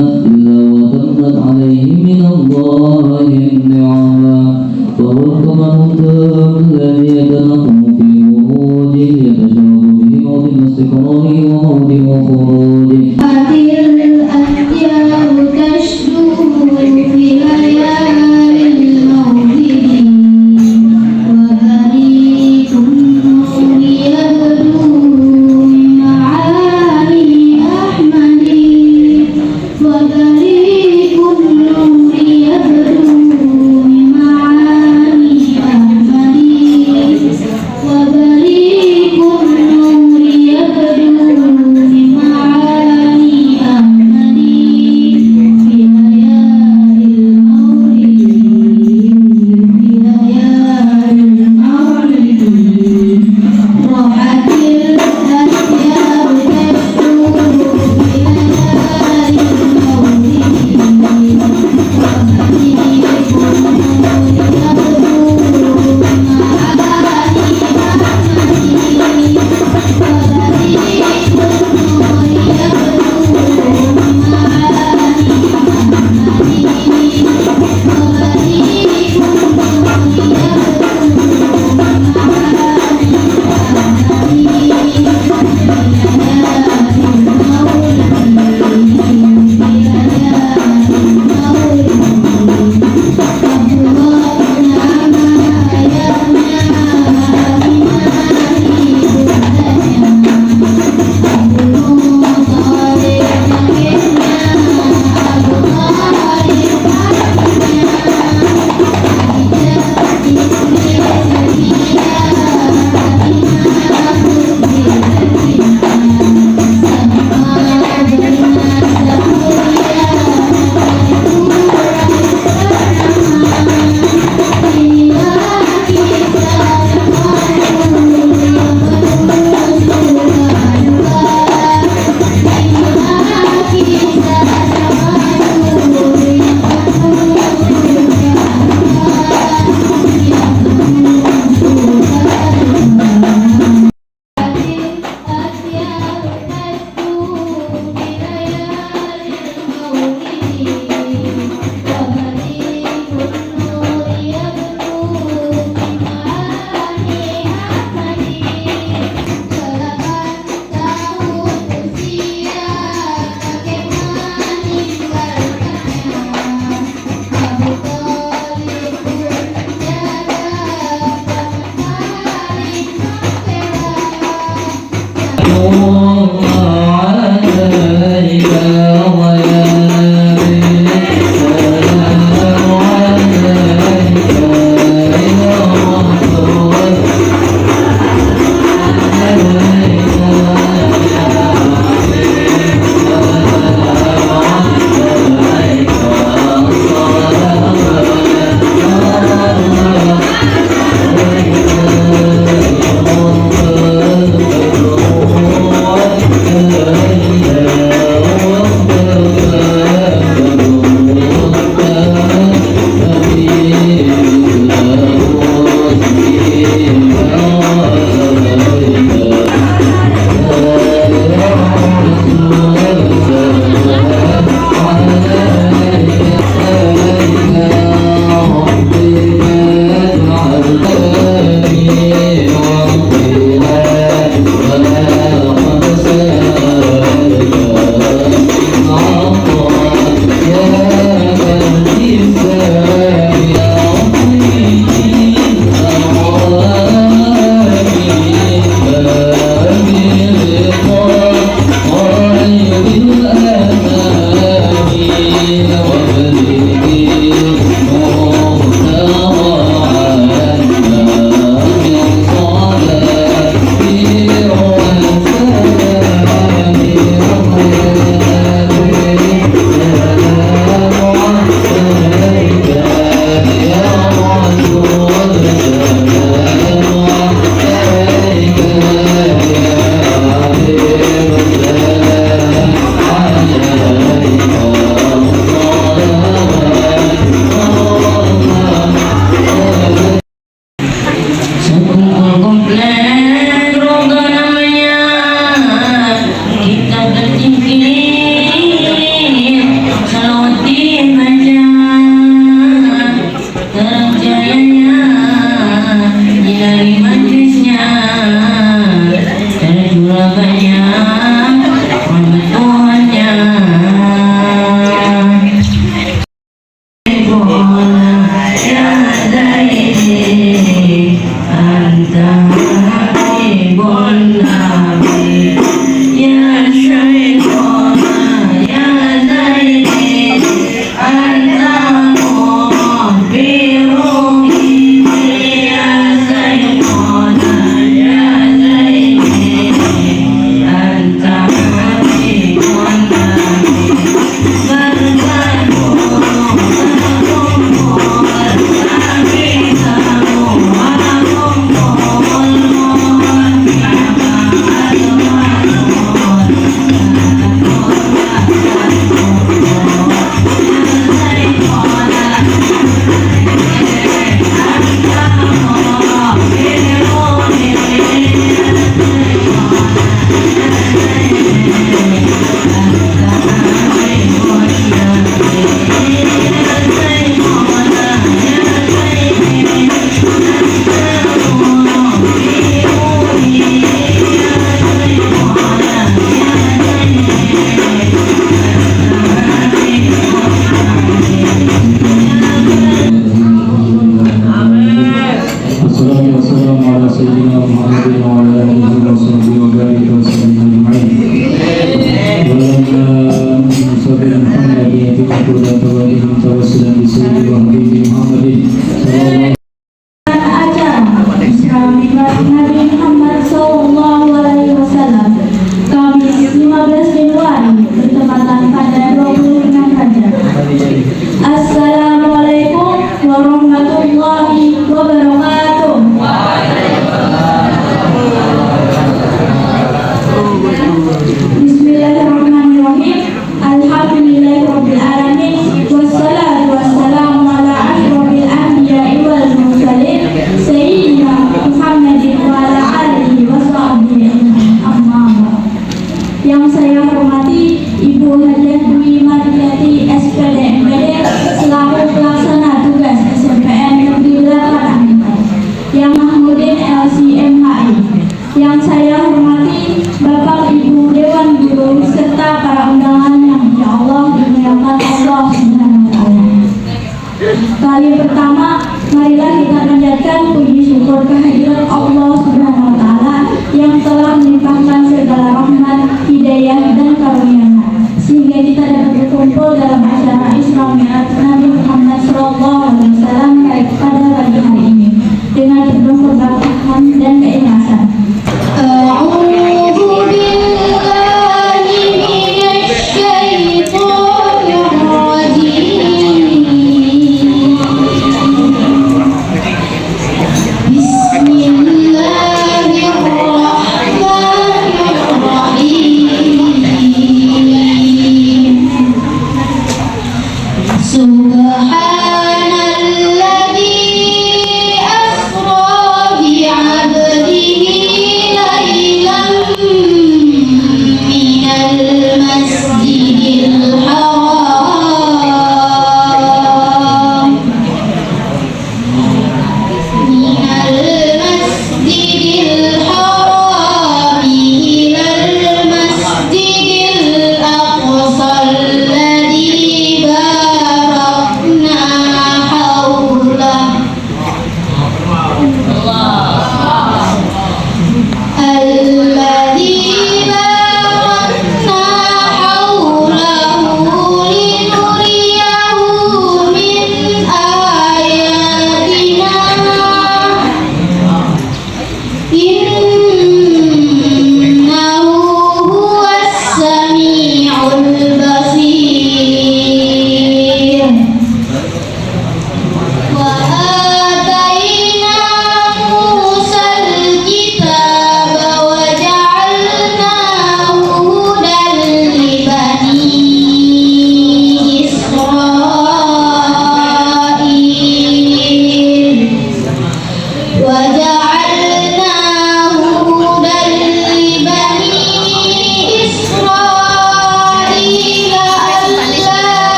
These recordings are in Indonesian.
إلا وتمت عليه من الله النعمة وهو الكمال التام الذي يتنقل في وروده يتشرف في موطن استقراره وموطن خروجه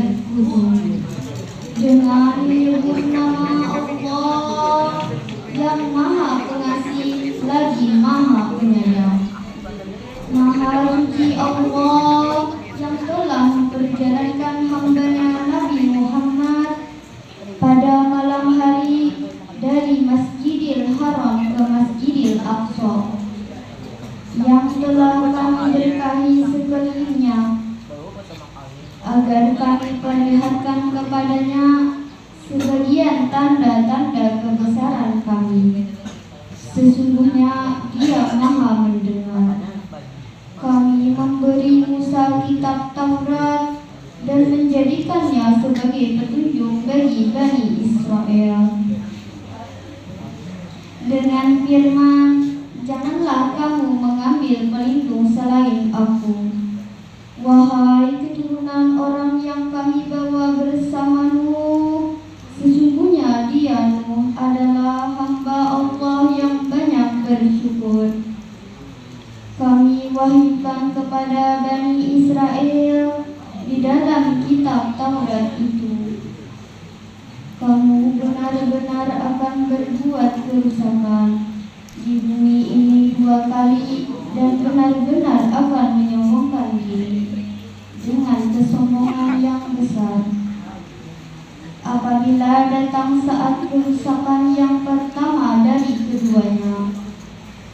dan khudu. Dengan menyebut nama Allah yang Maha Pengasih lagi Maha Penyayang. Maha suci Allah yang telah memperjalankan hamba-Nya Nabi Muhammad pada malam hari dari Masjidil Haram ke Masjidil Aqsa, yang telah kami berkahi sekelilingnya agar kami perlihatkan kepadanya sebagian tanda-tanda kebesaran kami. Sesungguhnya Dia Maha mendengar. Kami memberi Musa kitab Taurat dan menjadikannya sebagai petunjuk bagi Bani Israel dengan firman, janganlah kamu mengambil pelindung selain Aku. Wahai keturunan orang yang kami bawa bersama Nuh, sesungguhnya dia Nuh adalah hamba Allah yang banyak bersyukur. Kami wahyukan kepada Bani Israel di dalam kitab Taurat itu, kamu benar-benar akan berbuat kerusakan di bumi ini 2 kali dan benar-benar akan menyombongkan diri dengan kesombongan yang besar. Apabila datang saat kerusakan yang pertama dari keduanya,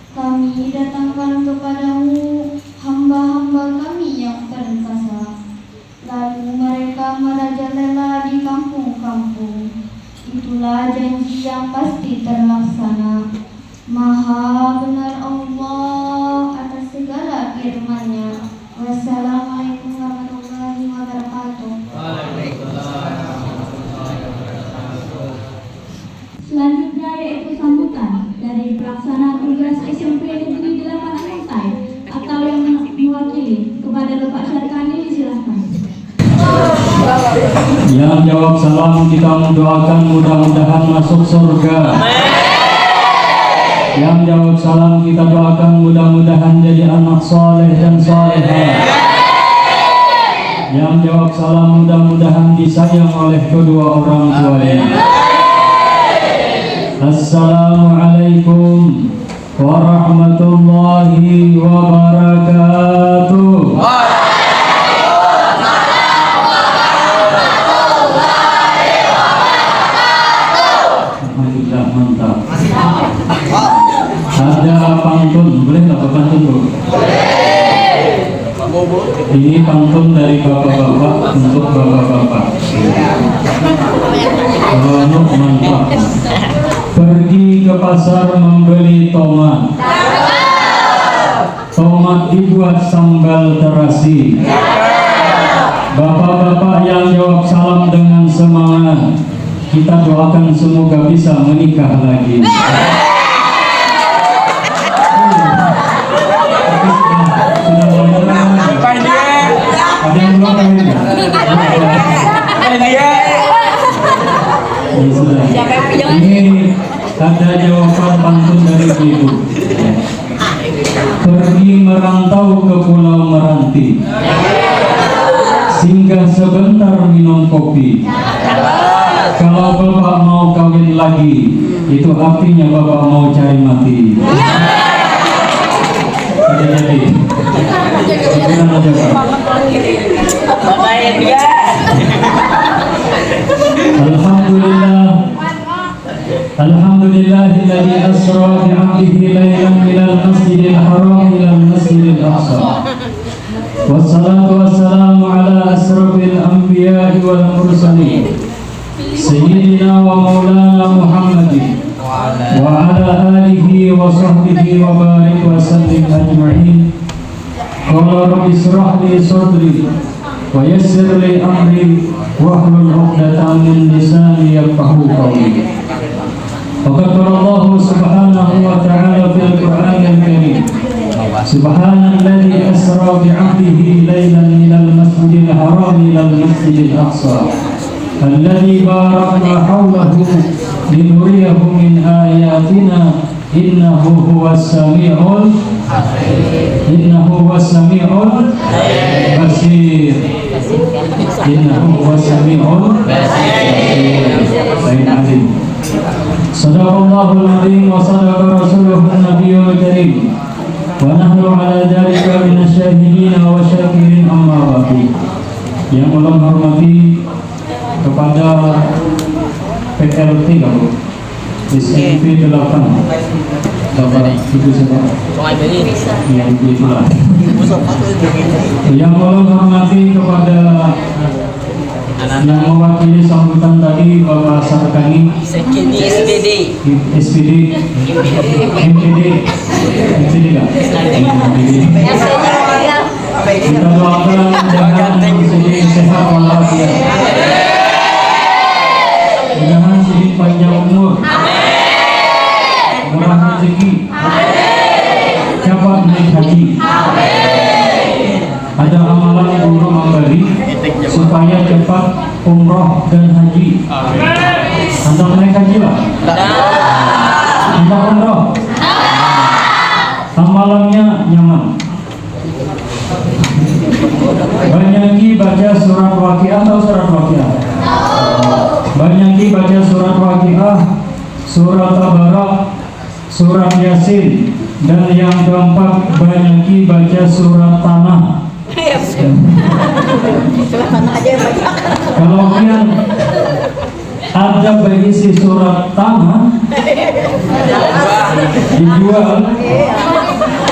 kami datangkan kepadamu hamba-hamba kami yang perkasa, lalu mereka merajalela di kampung-kampung. Itulah janji yang pasti terlaksana. Maha benar Allah atas segala firman-Nya. Wassalamualaikum warahmatullahi wabarakatuh. Selanjutnya yaitu sambutan dari pelaksana tugas SMP Negeri 8 Anusai atau yang mewakili kepada Bapak Syarkani, disilahkan. Yang jawab salam kita mendoakan mudah-mudahan masuk surga. Yang jawab salam kita doakan mudah-mudahan jadi anak soleh dan solehah. Yang jawab salam mudah-mudahan disayang oleh kedua orang tuanya. Assalamualaikum warahmatullahi wabarakatuh. Alhamdulillah, mantap. Ada pantun, boleh nggak pantun Bu? Ini pantun dari bapak-bapak untuk bapak-bapak. Mantap. Pergi ke pasar membeli tomat. Tomat dibuat sambal terasi. Bapak-bapak yang jawab salam dengan semangat, kita doakan semoga bisa menikah lagi. Ada yang belum kawin nggak? Ini ada jawaban pantun dari ibu. Pergi merantau ke Pulau Meranti, singgah sebentar minum kopi. Kalau bapak mau kawin lagi, itu artinya bapak mau cari mati. Jadi. Alhamdulillahilladzi asra bi 'abdihi lailan minal masjidil haram ilal masjidil aqsa. Wassalatu wassalamu ala asrafil anbiya'i wal mursalin sayyidina wa maulana Muhammadin wa ala alihi wa sahbihi wa barik wa sallim ajma'in. Qala rabbi ishrah li sadri wa yassir li amri wahlul 'uqdatam min lisani yafqahu qawli. Faqad qala Allah subhanahu wa ta'ala fil Qur'anil Karim, Subhanalladzi asra bi 'abdihi lailan minal masjidil haram ilal masjidil aqsa alladzi barakna hawlahu linuriyahu min ayatina innahu huwas sami'ul basir. Innahu huwas sami'ul basir. Alim. Sadaqallahul azim wa sadaqa rasuluhun nabiyul karim. Wa nahnu ala dzalika minasyahidin wa syakirin amma ba'du. Yang Allah hormati kepada PLT kamu SMP 8 Bapak Ibu siapa? Ya Ibu itulah. Yang Allah hormati kepada yang mewakili sambutan tadi Bapak Sarkani SPD kan? Kita doakan jangan sedih sehat walafiat, jangan sedih panjang umur, murah rezeki, cepat naik haji. Ada amalan guru memberi supaya cepat umroh dan haji. Anda naik haji lah? Anda umroh? Amalannya nyaman. Banyaki baca surat Waqiah atau surat Waqiah? Banyaki baca surat Waqiah, surat Tabarak, surat Yasin, dan yang keempat banyaki baca surat Tanah. Kalau kalian ada berisi surat Tanah dijual,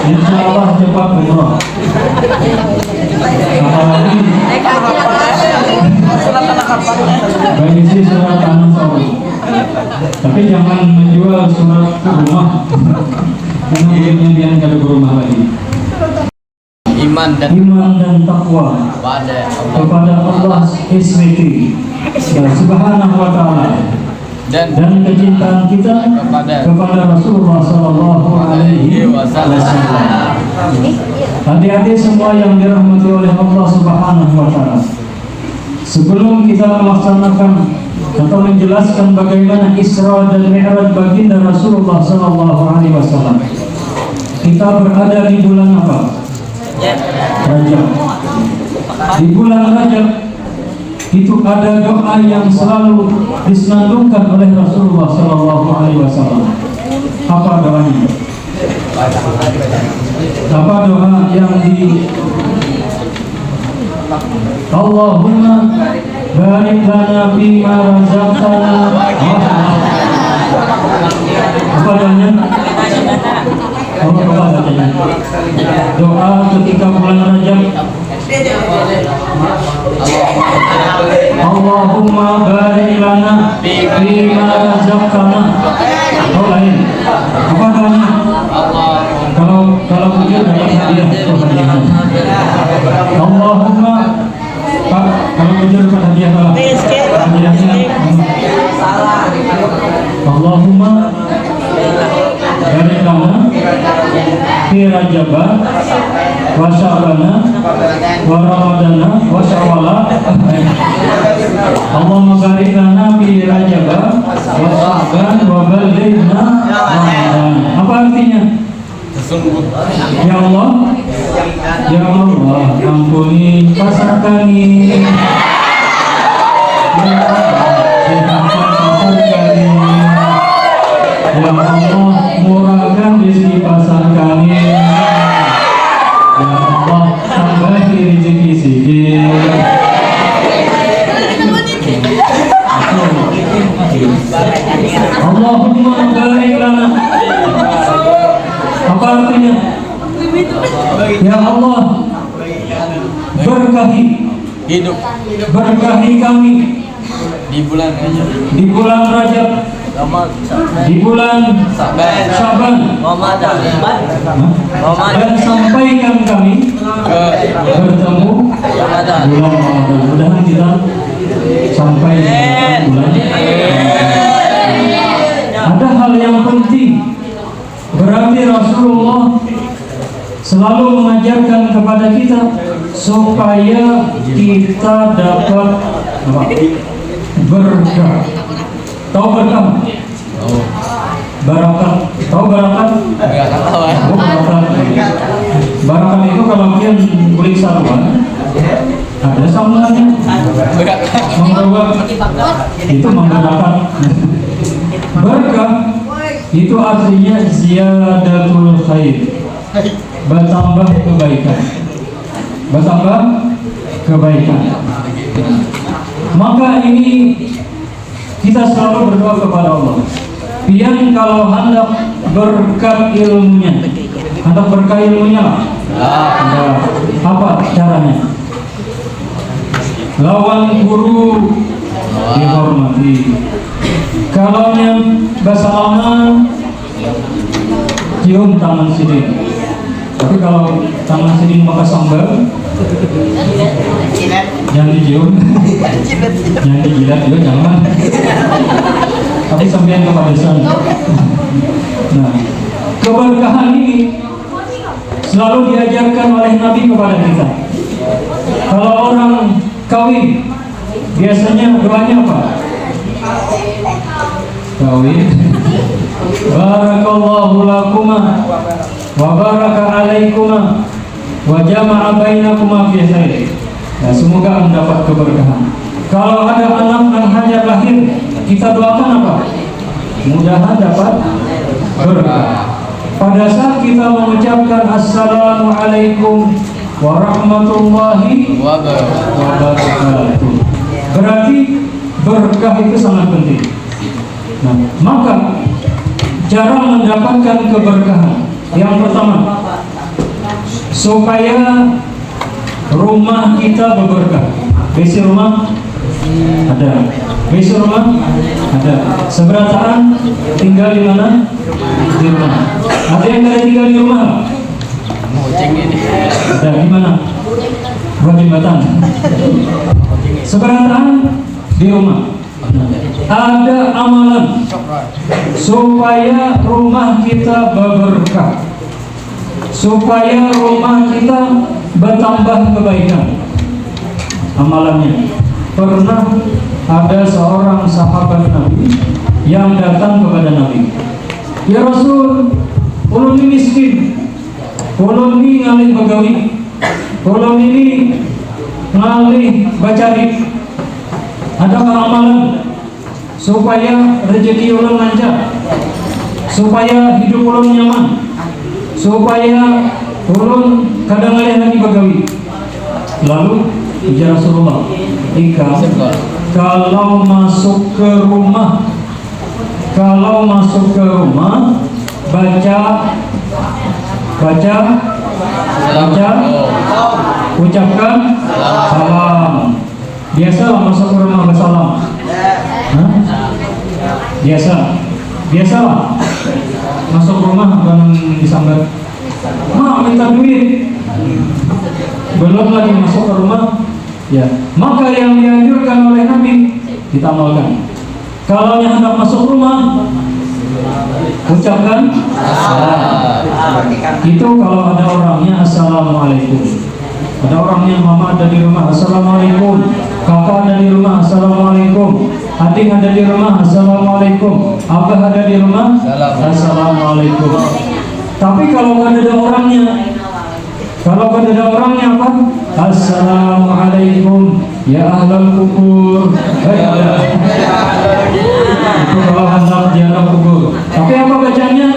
insya Allah cepat umroh. Apalagi berisi surat Tanah sorry. Tapi jangan menjual surat ke rumah, karena kemudian kada ke rumah lagi. Iman dan takwa kepada Allah SWT Subhanahu wa ta'ala, dan kecintaan kita kepada Rasulullah sallallahu alaihi wasallam. Hati-hati semua yang dirahmati oleh Allah Subhanahu wa ta'ala. Sebelum kita melaksanakan atau menjelaskan bagaimana Isra dan Mi'raj baginda Rasulullah sallallahu alaihi wasallam, kita berada di bulan apa? Rajab. Di bulan Rajab itu ada doa yang selalu disenandungkan oleh Rasulullah sallallahu alaihi wasallam. Apa doanya? Apa doa yang di Allahumma barik lana fima razaqtana. Apa doanya? Doa ketika bulan Rajab. Allahumma barik lana fima razaqtana. Oh lain. Apa doanya? Kalau begitu dapat hadiah. Allahumma Pak, kalau begitu dapat hadiah apa? Hadiahnya Allahumma barik lana fi Rajaba wa Sya'bana wa Ramadana wa Syawala. Allahumma barik lana fi Rajaba wa Sya'ban wa ballighna Ramadan. Apa artinya? Ya Allah, ya Allah, ampuni pasar kami. Ya Allah, pasar kami. Ya Allah, murahkan rezeki pasar kami. Ya Allah, tambahi rezeki sikit. Allahumma barik lana. Apa artinya? Ya Allah, berkahi hidup, berkahi kami di bulan Rajab, di bulan Syaban, dan sampaikan kami bertemu bulan Ramadan. Mudah-mudahan kita sampai bulan. Ada hal yang penting. Berarti Rasulullah selalu mengajarkan kepada kita supaya kita dapat berkah. Tahu berkah? Barakat. Tahu barakat? Oh, barakat. Barakat itu kalau kian kulit sarwan ada sambungannya. Mangga itu mangga barakat. Berkah itu artinya ziyadatul khair, bertambah kebaikan, bertambah kebaikan. Maka ini kita selalu berdoa kepada Allah, biar kalau hendak berkah ilmunya, hendak berkah ilmunya, apa caranya? Lawan guru dihormati. Kalau yang bersalaman, cium tangan sini. Tapi kalau tangan sini maka sambal, jangan dicium, jangan dijilat juga jangan. Tapi sampean kepada sana. Nah, keberkahan ini selalu diajarkan oleh Nabi kepada kita. Kalau orang kawin, biasanya doanya apa? Kawin. Barakallahu lakuma wa baraka alaikuma wa jama'a bainakuma fi khair. Nah, semoga mendapat keberkahan. Kalau ada anak yang hanya lahir, kita doakan apa? Mudah-mudahan dapat berkah. Pada saat kita mengucapkan assalamualaikum warahmatullahi wabarakatuh, berarti berkah itu sangat penting. Nah, maka cara mendapatkan keberkahan yang pertama, supaya rumah kita berberkah. Besi rumah ada, besi rumah ada. Seberataan tinggal di mana? Di rumah. Ada yang ada tinggal di rumah? Ada di mana? Buat jembatan. Seberataan di rumah. Ada amalan supaya rumah kita berberkah, supaya rumah kita bertambah kebaikan. Amalannya, pernah ada seorang sahabat Nabi yang datang kepada Nabi, ya Rasul, ulun ini miskin, ulun ini ngalih begawi, ulun ini ngalih bacari. Adakah amalan supaya rezeki ulun lancar, supaya hidup ulun nyaman, supaya ulun kadang ngalih lagi begawi? Lalu ya Rasulullah, kalau masuk ke rumah, baca, ucapkan salam. Biasalah masuk ke rumah bersalam. Biasalah masuk rumah dan disambat, "Ma, minta duit." Belum lagi masuk ke rumah, ya. Maka yang dianjurkan oleh Nabi kita amalkan. Kalau yang hendak masuk rumah, ucapkan salam. Itu kalau ada orangnya assalamualaikum. Ada orangnya, mama ada di rumah, assalamualaikum. Kakak ada di rumah, assalamualaikum. Adik ada di rumah, assalamualaikum. Abah ada di rumah, assalamualaikum. Tapi kalau ada orangnya, apa? Assalamualaikum ya ahlal kubur. Itu kalau hendak dialog kubur. Tapi apa bacanya?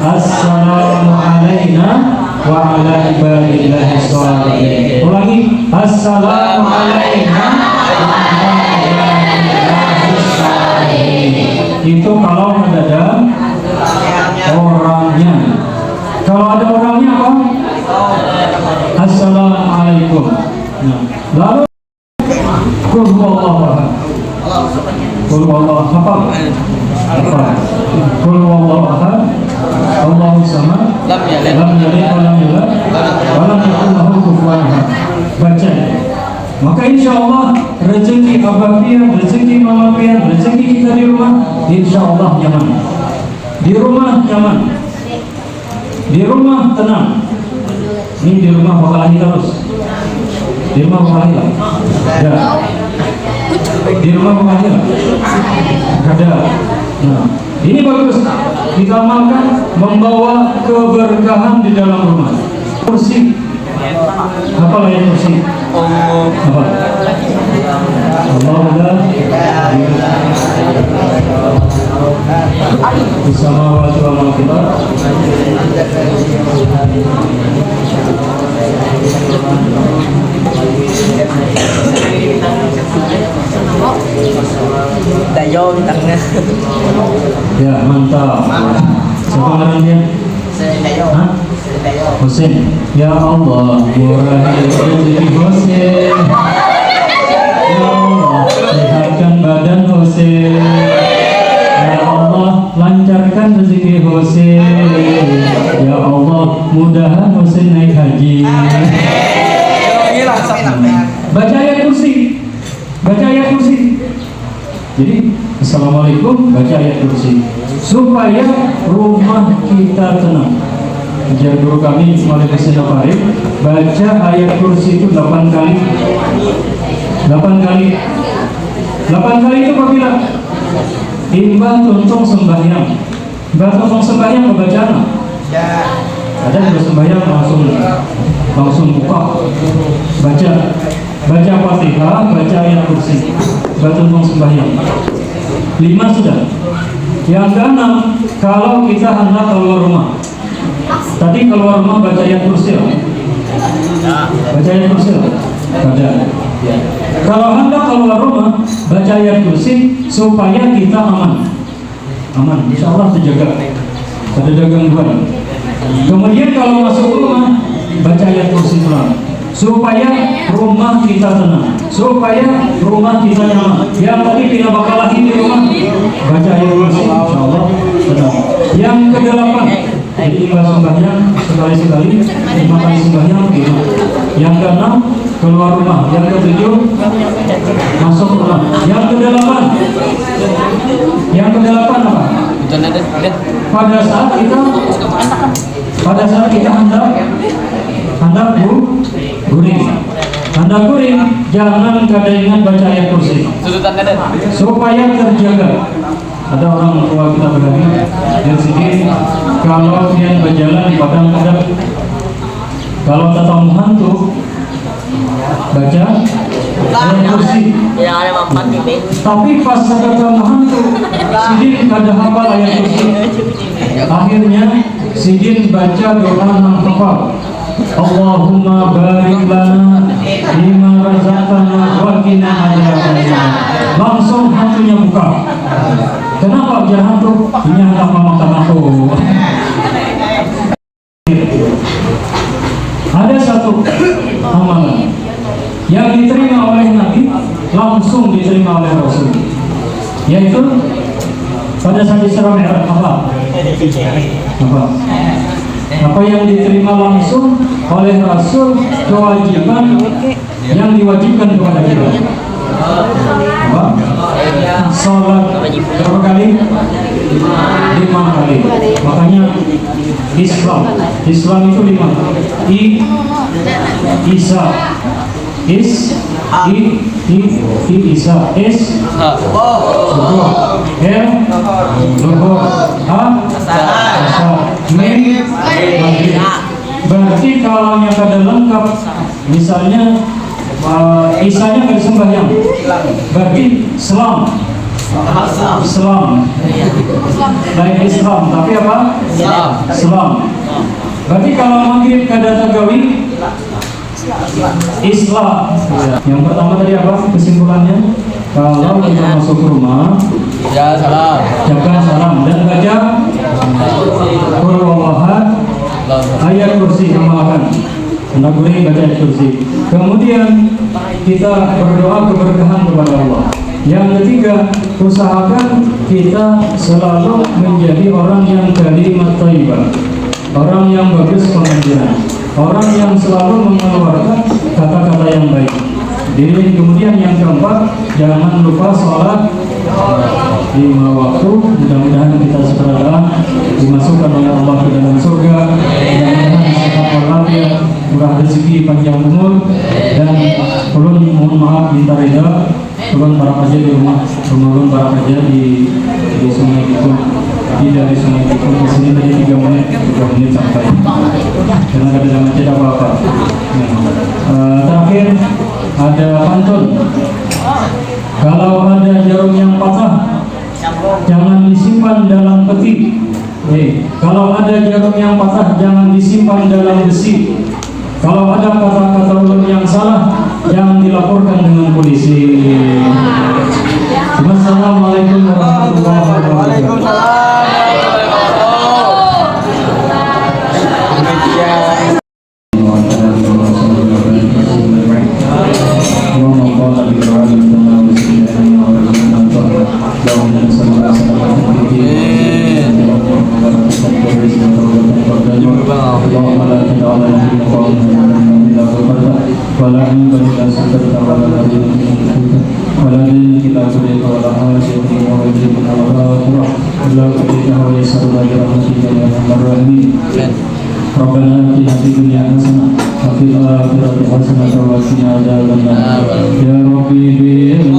Assalamualaikum wa ala ibadillahi sholihin. Ulangi, assalamualaikum wa ala ibadillahi sholihin. Itu kalau ada orangnya. Kalau ada orangnya apa? Assalamualaikum. Nah, lalu qul huwallahu ahad. Qul huwallahu ahad. Qul huwallahu ahad. Allahus samad. Lam yalid wa lam yulad wa lam yakul lahu kufuwan ahad. Baca. Maka insyaallah rezeki abah pian, rezeki mama pian, rezeki kita di rumah insyaallah nyaman. Di rumah nyaman. Di rumah tenang. Ini di rumah bakal lagi terus. Di rumah bakal lagi. Ya. Di rumah ada? Ada. Nah, ini bagus. Kita amalkan membawa keberkahan di dalam rumah. Kursi. Apa ayat kursi? Apa? Allah bersama wajah kita. Dayo di tengah. Ya, mantap. Siapa namanya? Dayo. Hah? Husin. Ya Allah, murahi rezeki Husin. Ya Allah, sehatkan badan Husin. Ya Allah, lancarkan rezeki Husin. Ya Allah, mudahan Husin naik haji. Baca ayat kursi. Baca ayat kursi. Jadi, Assalamualaikum, baca ayat kursi supaya rumah kita tenang. Ajar guru kami Ismail Hussein Farid, baca ayat kursi itu 8 kali. 8 kali. 8 kali itu apabila imbah tuntung sembahyang. Imbah tuntung sembahyang pembacaan. Ada juga sembahyang langsung buka. Baca Fatihah, baca ayat kursi. Imbah tuntung sembahyang. 5 sudah. Yang keenam, kalau kita hendak keluar rumah. Tadi keluar rumah baca ayat kursi. Baca ayat kursi. Baca. Kalau hendak keluar rumah baca ayat kursi supaya kita aman. Aman, insya Allah terjaga. Tidak ada gangguan. Kemudian kalau masuk rumah baca ayat kursi ulang supaya rumah kita tenang, supaya rumah kita nyaman. Yang tadi tidak bakal lagi di rumah baca ayat kursi, insya Allah tenang. Yang ke-8, jadi imbas sembahyang sekali-sekali, 5 kali sembahyang gitu. Yang ke-6 keluar rumah, yang ke-7 masuk rumah, yang ke-8 apa? Pada saat kita hendak guring, jangan kadang-kadang baca ayat kursi supaya terjaga. Ada orang tua kita berani dari sini kalau dia berjalan di padang ada, kalau ketemu hantu baca ayat kursi. Tapi pas ketemu hantu sidin kada hafal ayat kursi. Akhirnya sidin baca doa yang hafal. Allahumma barik lana bima razaqtana wa qina adzabannar. Langsung hantunya buka. Kenapa dia hantu? Ini anak mama aku. Ada satu amalan yang diterima oleh Nabi, langsung diterima oleh Rasul, yaitu pada saat Isra Mi'raj. Apa yang diterima langsung oleh Rasul, kewajiban yang diwajibkan kepada kita. Apa? Salat berapa kali? 5 kali. Makanya Islam itu 5. Isa, Isa, berarti kalau yang kada lengkap, misalnya Isanya nggak disembahyang, berarti Islam, lain Islam, tapi apa? Islam. Berarti kalau maghrib kada tagawi, Islam. Yang pertama tadi apa kesimpulannya? Kalau kita masuk rumah, jaga salam dan baca Qul huwallahu ayat kursi amalkan. Hendak guring baca ayat kursi. Kemudian kita berdoa keberkahan kepada Allah. Yang ketiga, usahakan kita selalu menjadi orang yang kalimat thayyibah, orang yang bagus pengajaran, orang yang selalu mengeluarkan kata-kata yang baik. Dan kemudian yang keempat, jangan lupa sholat 5 waktu. Mudah-mudahan kita segera dimasukkan oleh Allah ke dalam surga. Mudah-mudahan sehat walafiat, murah rezeki, panjang umur, dan ulun mohon maaf minta reda Turun para kerja di rumah, turun para kerja di Sungai Tikung. Jadi dari Sungai Tikung ke sini tadi 3 menit sampai. Karena ada macet apa-apa. Terakhir ada pantun. Kalau ada jarum yang patah, jangan disimpan dalam peti. Kalau ada jarum yang patah, jangan disimpan dalam besi. Kalau ada kata-kata ulun yang salah, jangan dilaporkan dengan polisi. Wassalamualaikum warahmatullahi wabarakatuh. Rabbana atina fid dunya hasanah wa fil akhirati hasanah wa qina adzabannar. Ya Rabbi bil